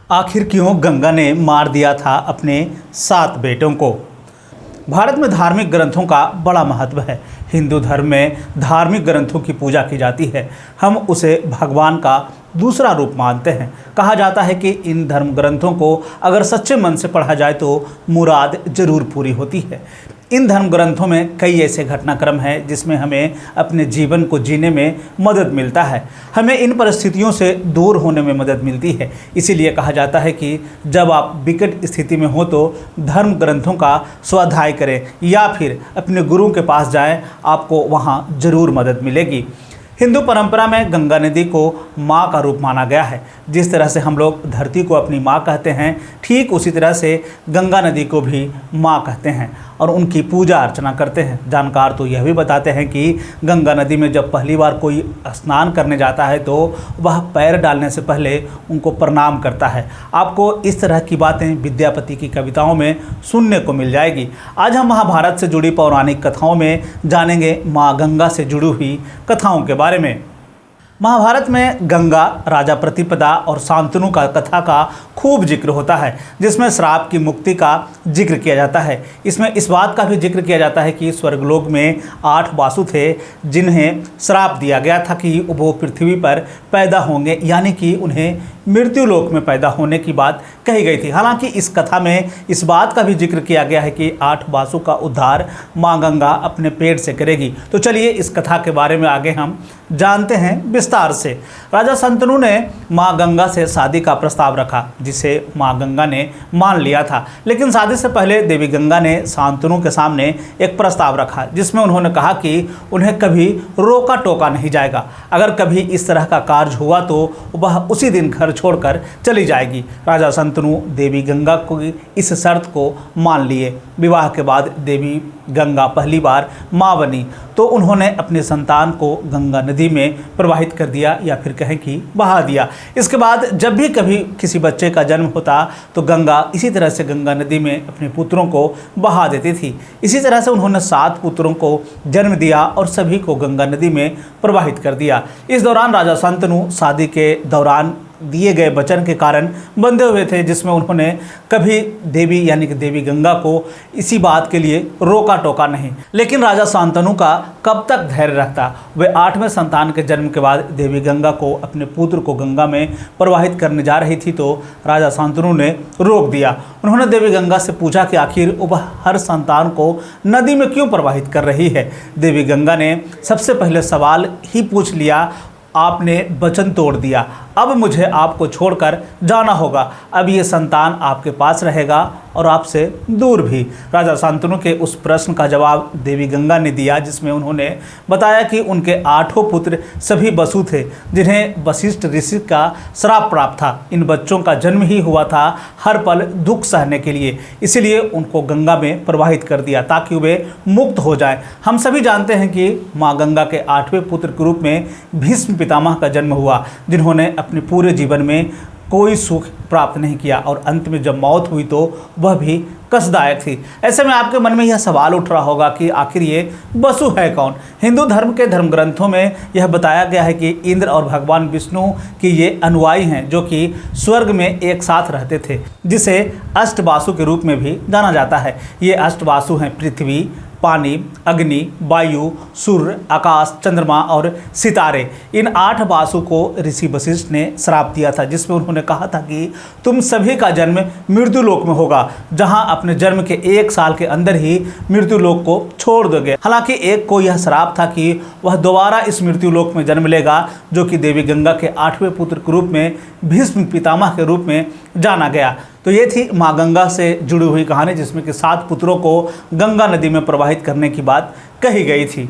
आखिर क्यों गंगा ने मार दिया था अपने 7 बेटों को। भारत में धार्मिक ग्रंथों का बड़ा महत्व है। हिंदू धर्म में धार्मिक ग्रंथों की पूजा की जाती है। हम उसे भगवान का दूसरा रूप मानते हैं। कहा जाता है कि इन धर्म ग्रंथों को अगर सच्चे मन से पढ़ा जाए तो मुराद जरूर पूरी होती है। इन धर्म ग्रंथों में कई ऐसे घटनाक्रम हैं जिसमें हमें अपने जीवन को जीने में मदद मिलता है, हमें इन परिस्थितियों से दूर होने में मदद मिलती है। इसीलिए कहा जाता है कि जब आप विकट स्थिति में हो तो धर्म ग्रंथों का स्वाध्याय करें या फिर अपने गुरु के पास जाएं, आपको वहाँ जरूर मदद मिलेगी। हिंदू परंपरा में गंगा नदी को माँ का रूप माना गया है। जिस तरह से हम लोग धरती को अपनी माँ कहते हैं, ठीक उसी तरह से गंगा नदी को भी माँ कहते हैं और उनकी पूजा अर्चना करते हैं। जानकार तो यह भी बताते हैं कि गंगा नदी में जब पहली बार कोई स्नान करने जाता है तो वह पैर डालने से पहले उनको प्रणाम करता है। आपको इस तरह की बातें विद्यापति की कविताओं में सुनने को मिल जाएगी। आज हम महाभारत से जुड़ी पौराणिक कथाओं में जानेंगे माँ गंगा से जुड़ी हुई कथाओं के बारे में। महाभारत में गंगा, राजा प्रतिपदा और शांतनु का कथा का खूब जिक्र होता है, जिसमें श्राप की मुक्ति का जिक्र किया जाता है। इसमें इस बात का भी जिक्र किया जाता है कि स्वर्गलोक में 8 वासु थे जिन्हें श्राप दिया गया था कि वो पृथ्वी पर पैदा होंगे, यानी कि उन्हें मृत्यु लोक में पैदा होने की बात कही गई थी। हालांकि इस कथा में इस बात का भी जिक्र किया गया है कि 8 वासु का उद्धार माँ गंगा अपने पेट से करेगी। तो चलिए इस कथा के बारे में आगे हम जानते हैं विस्तार से। राजा शांतनु ने माँ गंगा से शादी का प्रस्ताव रखा, जिसे माँ गंगा ने मान लिया था। लेकिन शादी से पहले देवी गंगा ने शांतनु के सामने एक प्रस्ताव रखा, जिसमें उन्होंने कहा कि उन्हें कभी रोका टोका नहीं जाएगा। अगर कभी इस तरह का कार्य हुआ तो वह उसी दिन घर छोड़कर चली जाएगी। राजा शांतनु देवी गंगा को इस शर्त को मान लिए। विवाह के बाद देवी गंगा पहली बार माँ बनी तो उन्होंने अपने संतान को गंगा नदी में प्रवाहित कर दिया, या फिर कहें कि बहा दिया। इसके बाद जब भी कभी किसी बच्चे का जन्म होता तो गंगा इसी तरह से गंगा नदी में अपने पुत्रों को बहा देती थी। इसी तरह से उन्होंने 7 पुत्रों को जन्म दिया और सभी को गंगा नदी में प्रवाहित कर दिया। इस दौरान राजा शांतनु शादी के दौरान दिए गए वचन के कारण बंधे हुए थे, जिसमें उन्होंने कभी देवी यानी कि देवी गंगा को इसी बात के लिए रोका टोका नहीं। लेकिन राजा शांतनु का कब तक धैर्य रहता। वे 8वें संतान के जन्म के बाद देवी गंगा को अपने पुत्र को गंगा में प्रवाहित करने जा रही थी तो राजा शांतनु ने रोक दिया। उन्होंने देवी गंगा से पूछा कि आखिर वह हर संतान को नदी में क्यों प्रवाहित कर रही है। देवी गंगा ने सबसे पहले सवाल ही पूछ लिया, आपने वचन तोड़ दिया, अब मुझे आपको छोड़कर जाना होगा। अब ये संतान आपके पास रहेगा और आपसे दूर भी। राजा शांतनु के उस प्रश्न का जवाब देवी गंगा ने दिया, जिसमें उन्होंने बताया कि उनके 8 पुत्र सभी वसु थे जिन्हें वशिष्ठ ऋषि का श्राप प्राप्त था। इन बच्चों का जन्म ही हुआ था हर पल दुख सहने के लिए, इसीलिए उनको गंगा में प्रवाहित कर दिया ताकि वे मुक्त हो जाएं। हम सभी जानते हैं कि माँ गंगा के 8वें पुत्र के रूप में भीष्म पितामह का जन्म हुआ, जिन्होंने अपने पूरे जीवन में कोई सुख प्राप्त नहीं किया और अंत में जब मौत हुई तो वह भी कष्टदायक थी। ऐसे में आपके मन में यह सवाल उठ रहा होगा कि आखिर ये वसु है कौन। हिंदू धर्म के धर्म ग्रंथों में यह बताया गया है कि इंद्र और भगवान विष्णु के ये अनुयायी हैं जो कि स्वर्ग में एक साथ रहते थे, जिसे अष्टवासु के रूप में भी जाना जाता है। ये अष्टवासु हैं पृथ्वी, पानी, अग्नि, वायु, सूर्य, आकाश, चंद्रमा और सितारे। इन 8 वासु को ऋषि वशिष्ठ ने श्राप दिया था, जिसमें उन्होंने कहा था कि तुम सभी का जन्म मृत्यु लोक में होगा, जहां अपने जन्म के 1 साल के अंदर ही मृत्यु लोक को छोड़ दोगे। हालांकि एक को यह श्राप था कि वह दोबारा इस मृत्यु लोक में जन्म लेगा, जो कि देवी गंगा के 8वें पुत्र के रूप में भीष्म पितामह के रूप में जाना गया। तो ये थी माँ गंगा से जुड़ी हुई कहानी, जिसमें कि 7 पुत्रों को गंगा नदी में प्रवाहित करने की बात कही गई थी।